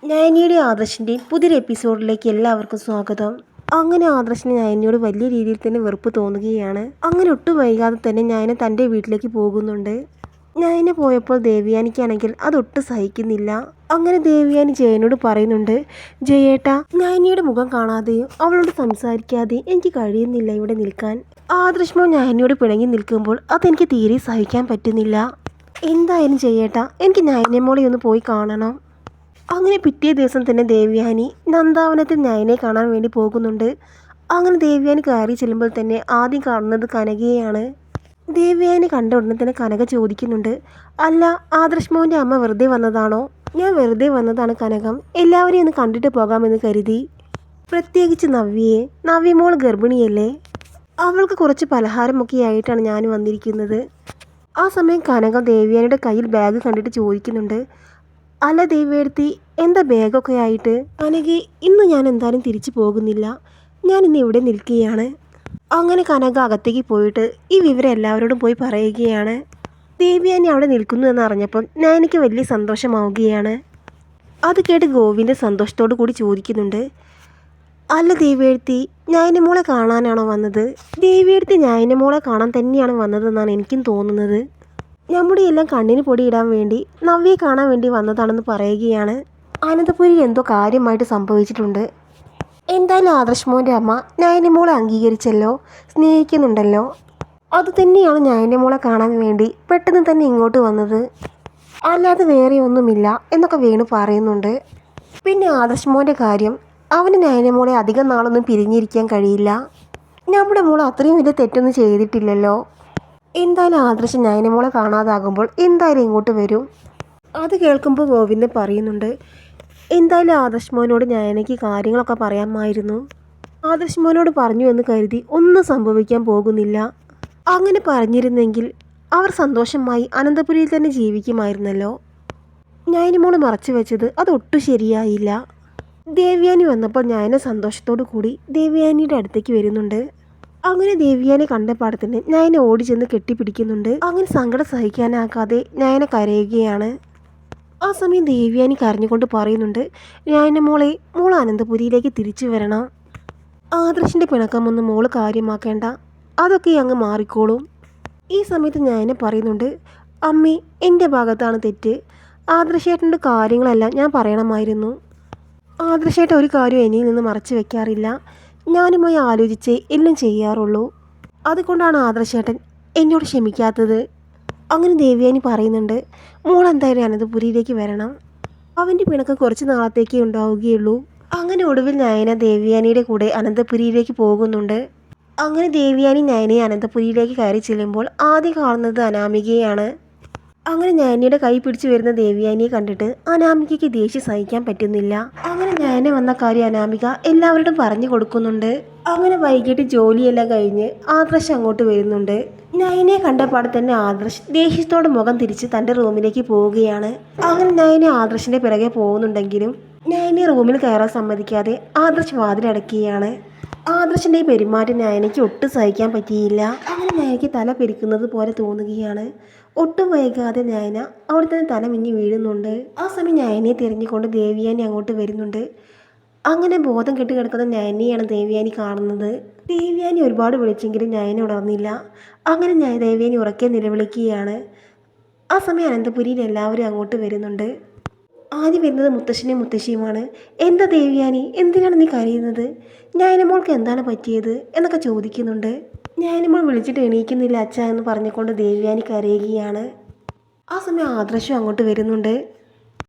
നയനിയുടെ ആദർശിൻ്റെയും പുതിയൊരു എപ്പിസോഡിലേക്ക് എല്ലാവർക്കും സ്വാഗതം. അങ്ങനെ ആദർശിന് നയനിയോട് വലിയ രീതിയിൽ തന്നെ വെറുപ്പ് തോന്നുകയാണ്. അങ്ങനെ ഒട്ടും വൈകാതെ തന്നെ നയന തൻ്റെ വീട്ടിലേക്ക് പോകുന്നുണ്ട്. നയന പോയപ്പോൾ ദേവയാനിക്കാണെങ്കിൽ അതൊട്ടും സഹിക്കുന്നില്ല. അങ്ങനെ ദേവയാനി ജയനോട് പറയുന്നുണ്ട്, ജയേട്ടാ, നയനിയുടെ മുഖം കാണാതെയും അവളോട് സംസാരിക്കാതെയും എനിക്ക് കഴിയുന്നില്ല ഇവിടെ നിൽക്കാൻ. ആദർശമോ നയനിയോട് പിണങ്ങി നിൽക്കുമ്പോൾ അതെനിക്ക് തീരെ സഹിക്കാൻ പറ്റുന്നില്ല. എന്തായാലും ജയേട്ടാ, എനിക്ക് നയനമോളെ ഒന്ന് പോയി കാണണം. അങ്ങനെ പിറ്റേ ദിവസം തന്നെ ദേവയാനി നന്ദാവനത്തിൽ നയനെ കാണാൻ വേണ്ടി പോകുന്നുണ്ട്. അങ്ങനെ ദേവയാനി കയറി ചെല്ലുമ്പോൾ തന്നെ ആദ്യം കാണുന്നത് കനകയെയാണ്. ദേവയാനി കണ്ട ഉടനെ തന്നെ കനക ചോദിക്കുന്നുണ്ട്, അല്ല, ആദർശ് മോൻ്റെ അമ്മ വെറുതെ വന്നതാണോ? ഞാൻ വെറുതെ വന്നതാണ് കനകം, എല്ലാവരെയും ഒന്ന് കണ്ടിട്ട് പോകാമെന്ന് കരുതി. പ്രത്യേകിച്ച് നവ്യമോൾ ഗർഭിണിയല്ലേ, അവൾക്ക് കുറച്ച് പലഹാരമൊക്കെ ആയിട്ടാണ് ഞാൻ വന്നിരിക്കുന്നത്. ആ സമയം കനകം ദേവയാനിയുടെ കയ്യിൽ ബാഗ് കണ്ടിട്ട് ചോദിക്കുന്നുണ്ട്, അല്ല ദേവേടത്തി, എന്താ ബാഗൊക്കെ ആയിട്ട്? കനകെ, ഇന്ന് ഞാൻ എന്തായാലും തിരിച്ചു പോകുന്നില്ല, ഞാൻ ഇന്ന് ഇവിടെ നിൽക്കുകയാണ്. അങ്ങനെ കനക അകത്തേക്ക് പോയിട്ട് ഈ വിവരം എല്ലാവരോടും പോയി പറയുകയാണ്. ദേവയാനി അവിടെ നിൽക്കുന്നു എന്നറിഞ്ഞപ്പോൾ നയനയ്ക്ക് വലിയ സന്തോഷമാവുകയാണ്. അത് കേട്ട് ഗോവിന്ദൻ സന്തോഷത്തോടു കൂടി ചോദിക്കുന്നുണ്ട്, അല്ല ദേവേടത്തി, നയനമോളെ കാണാനാണോ വന്നത്? ദേവേടത്തി നയനമോളെ കാണാൻ തന്നെയാണ് വന്നതെന്നാണ് എനിക്കും തോന്നുന്നത്. നമ്മുടെ എല്ലാം കണ്ണിന് പൊടിയിടാൻ വേണ്ടി നവ്യയെ കാണാൻ വേണ്ടി വന്നതാണെന്ന് പറയുകയാണ്. അനന്തപുരിയിൽ എന്തോ കാര്യമായിട്ട് സംഭവിച്ചിട്ടുണ്ട്. എന്തായാലും ആദർശ് മോൻ്റെ അമ്മ നയനമോളെ അംഗീകരിച്ചല്ലോ, സ്നേഹിക്കുന്നുണ്ടല്ലോ. അതുതന്നെയാണ് നയനമോളെ കാണാൻ വേണ്ടി പെട്ടെന്ന് തന്നെ ഇങ്ങോട്ട് വന്നത്, അല്ലാതെ വേറെ ഒന്നുമില്ല എന്നൊക്കെ വേണു പറയുന്നുണ്ട്. പിന്നെ ആദർശ് മോൻ്റെ കാര്യം, അവന് നയനമോളെ അധികം നാളൊന്നും പിരിഞ്ഞിരിക്കാൻ കഴിയില്ല. നമ്മുടെ മോൾ അത്രയും വലിയ തെറ്റൊന്നും ചെയ്തിട്ടില്ലല്ലോ. എന്തായാലും ആദർശ് നയനമോളെ കാണാതാകുമ്പോൾ എന്തായാലും ഇങ്ങോട്ട് വരും. അത് കേൾക്കുമ്പോൾ ഗോവിന്ദൻ പറയുന്നുണ്ട്, എന്തായാലും ആദർശ് മോനോട് നയനയ്ക്ക് കാര്യങ്ങളൊക്കെ പറയാമായിരുന്നു. ആദർശ് മോനോട് പറഞ്ഞു എന്ന് കരുതി ഒന്നും സംഭവിക്കാൻ പോകുന്നില്ല. അങ്ങനെ പറഞ്ഞിരുന്നെങ്കിൽ അവർ സന്തോഷമായി അനന്തപുരിയിൽ തന്നെ ജീവിക്കുമായിരുന്നല്ലോ. നയനമോള് മറച്ചു വെച്ചത് അതൊട്ടും ശരിയായില്ല. ദേവയാനി വന്നപ്പോൾ നയന സന്തോഷത്തോടു കൂടി ദേവയാനിയുടെ അടുത്തേക്ക് വരുന്നുണ്ട്. അങ്ങനെ ദേവയാനെ കണ്ടപാടെ തന്നെ നയന ഓടി ചെന്ന് കെട്ടിപ്പിടിക്കുന്നുണ്ട്. അങ്ങനെ സങ്കടം സഹിക്കാനാകാതെ നയന കരയുകയാണ്. ആ സമയം ദേവയാനി കരഞ്ഞുകൊണ്ട് പറയുന്നുണ്ട്, നയന മോൾ അനന്തപുരിയിലേക്ക് തിരിച്ചു വരണം. ആദർശിൻ്റെ പിണക്കമൊന്നും മോള് കാര്യമാക്കേണ്ട, അതൊക്കെ അങ്ങ് മാറിക്കോളും. ഈ സമയത്ത് നയന പറയുന്നുണ്ട്, അമ്മേ, എൻ്റെ ഭാഗത്താണ് തെറ്റ്. ആദർശേട്ടൻ്റെ കാര്യങ്ങളെല്ലാം ഞാൻ പറയണമായിരുന്നു. ആദർശേട്ടൻ ഒരു കാര്യം എന്നിൽ നിന്ന് മറച്ചു വെക്കാറില്ല, ഞാനുമായി ആലോചിച്ചേ എല്ലാം ചെയ്യാറുള്ളൂ. അതുകൊണ്ടാണ് ആദർശേട്ടൻ എന്നോട് ക്ഷമിക്കാത്തത്. അങ്ങനെ ദേവയാനി പറയുന്നുണ്ട്, മോൾ എന്തായാലും അനന്തപുരിയിലേക്ക് വരണം. അവൻ്റെ പിണക്കം കുറച്ച് നാളത്തേക്കേ ഉണ്ടാവുകയുള്ളൂ. അങ്ങനെ ഒടുവിൽ നയന ദേവയാനിയുടെ കൂടെ അനന്തപുരിയിലേക്ക് പോകുന്നുണ്ട്. അങ്ങനെ ദേവയാനി നയനയെ അനന്തപുരിയിലേക്ക് കയറി ചെല്ലുമ്പോൾ ആദ്യം കാണുന്നത് അനാമികയാണ്. അങ്ങനെ നയനയുടെ കൈ പിടിച്ചു വരുന്ന ദേവയാനിയെ കണ്ടിട്ട് അനാമികയ്ക്ക് ദേഷ്യം സഹിക്കാൻ പറ്റുന്നില്ല. അങ്ങനെ നയന വന്ന കാര്യം അനാമിക എല്ലാവരോടും പറഞ്ഞു കൊടുക്കുന്നുണ്ട്. അങ്ങനെ വൈകിട്ട് ജോലിയെല്ലാം കഴിഞ്ഞ് ആദർശ് അങ്ങോട്ട് വരുന്നുണ്ട്. നയനയെ കണ്ടപാടെ തന്നെ ആദർശ് ദേഷ്യത്തോടെ മുഖം തിരിച്ച് തൻ്റെ റൂമിലേക്ക് പോവുകയാണ്. അങ്ങനെ നയന ആദർശിൻ്റെ പിറകെ പോകുന്നുണ്ടെങ്കിലും നയനെ റൂമിൽ കയറാൻ സമ്മതിക്കാതെ ആദർശ് വാതിലടക്കുകയാണ്. ആദർശിൻ്റെ പെരുമാറ്റം നയനയ്ക്ക് ഒട്ടും സഹിക്കാൻ പറ്റിയില്ല. അങ്ങനെ നയനയ്ക്ക് തല പെരിക്കുന്നത് പോലെ തോന്നുകയാണ്. ഒട്ടും വൈകാതെ നയന അവിടെ തന്നെ തല മിന്നി വീഴുന്നുണ്ട്. ആ സമയം നയനയെ തിരഞ്ഞുകൊണ്ട് ദേവയാനി അങ്ങോട്ട് വരുന്നുണ്ട്. അങ്ങനെ ബോധം കെട്ട് കിടക്കുന്ന നയനയാണ് ദേവയാനി കാണുന്നത്. ദേവയാനി ഒരുപാട് വിളിച്ചെങ്കിലും നയന ഉണർന്നില്ല. അങ്ങനെ ദേവയാനി ഉറക്കെ നിലവിളിക്കുകയാണ്. ആ സമയം അനന്തപുരിയിൽ എല്ലാവരും അങ്ങോട്ട് വരുന്നുണ്ട്. ആദ്യം വരുന്നത് മുത്തശ്ശനും മുത്തശ്ശിയുമാണ്. എന്താ ദേവയാനി, എന്തിനാണ് നീ കരയുന്നത്? നയനമോൾക്ക് എന്താണ് പറ്റിയത് എന്നൊക്കെ ചോദിക്കുന്നുണ്ട്. നയനമോൾ വിളിച്ചിട്ട് എണീക്കുന്നില്ല അച്ഛ എന്ന് പറഞ്ഞുകൊണ്ട് ദേവയാനി കരയുകയാണ്. ആ സമയം ആദർശം അങ്ങോട്ട് വരുന്നുണ്ട്.